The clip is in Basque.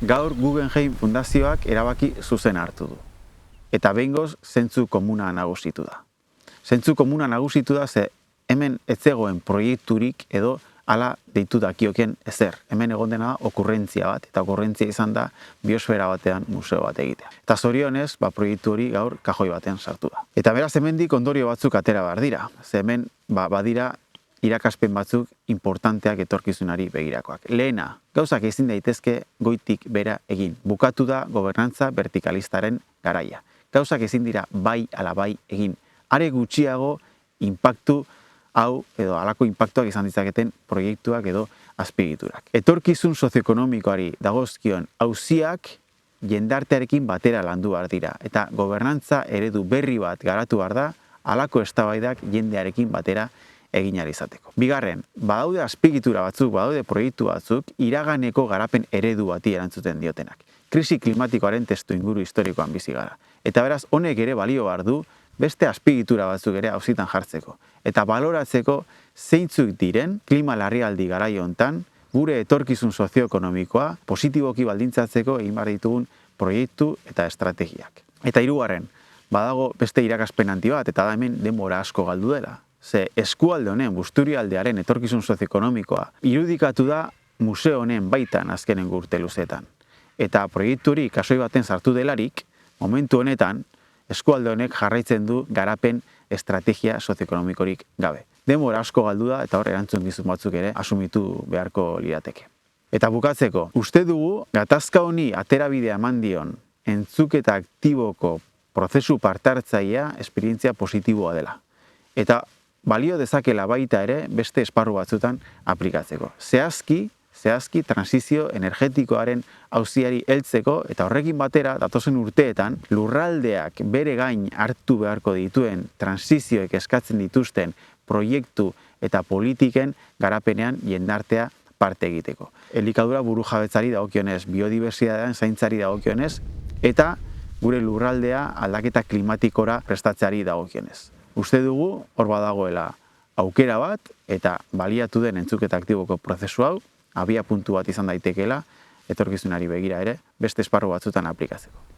gaur Guggenheim Fundazioak erabaki zuzen hartu du. Eta behingoz, zentzu komuna nagusitu da. Zentzu komuna nagusitu da ze hemen ez zegoen proiekturik edo hala deitu dakioken ezer. Hemen egon dena okurrentzia bat, eta okurrentzia izan da biosfera batean museo bat egitea. Eta zorionez, proiektu hori gaur kajoi batean sartu da. Eta beraz hemendik ondorio batzuk atera behar dira. Ze hemen badira irakaspen batzuk importanteak etorkizunari begirakoak. Lehena, gauzak ezin daitezke goitik bera egin. Bukatu da gobernantza vertikalistaren garaia. Gauzak ezin dira bai ala bai egin. Are gutxiago inpaktu hau edo halako inpaktuak izan ditzaketen proiektuak edo azpigiturak. Etorkizun sozioekonomikoari dagozkion auziak jendartearekin batera landu behar dira. Eta gobernantza eredu berri bat garatu behar da, halako eztabaidak jendearekin batera egin ahal izateko. Bigarren, badaude azpigitura batzuk, badaude proiektu batzuk, iraganeko garapen eredu bati erantzuten diotenak. Krisi klimatikoaren testu inguru historikoan bizi gara. Eta beraz, honek ere balio behar du, beste azpigitura batzuk ere auzitan jartzeko. Eta baloratzeko zeintzuk diren klima larrialdi garaio hontan gure etorkizun sozioekonomikoa positiboki baldintzatzeko egin behar ditugun proiektu eta estrategiak. Eta hirugarren, badago beste irakaspen handi bat, eta da hemen denbora asko galdu dela. Ze eskualde honen, Busturialdearen etorkizun sozioekonomikoa irudikatu da museo honen baitan azkenengo urte luzeetan. Eta proiekturi kasoi baten sartu delarik, momentu honetan, eskualde honek jarraitzen du garapen estrategia sozioekonomikorik gabe. Denbora asko galdu da eta hor erantzun gizun batzuk ere asumitu beharko lirateke. Eta bukatzeko, uste dugu gatazka honi aterabidea eman dion entzuketa aktiboko prozesu partartzailea esperientzia positiboa dela. Eta balio dezakela baita ere beste esparru batzutan aplikatzeko. Zehazki transizio energetikoaren auziari heltzeko eta horrekin batera datozen urteetan lurraldeak bere gain hartu beharko dituen transizioek eskatzen dituzten proiektu eta politiken garapenean jendartea parte egiteko. Elikadura burujabetzari dagokionez, biodibertsitatearen zaintzari dagokionez eta gure lurraldea aldaketa klimatikora prestatzeari dagokionez. Uste dugu hor badagoela aukera bat eta baliatu den entzuketa aktiboko prozesu hau abia puntu bat izan daitekeela etorkizunari begira ere beste esparru batzutan aplikatzeko.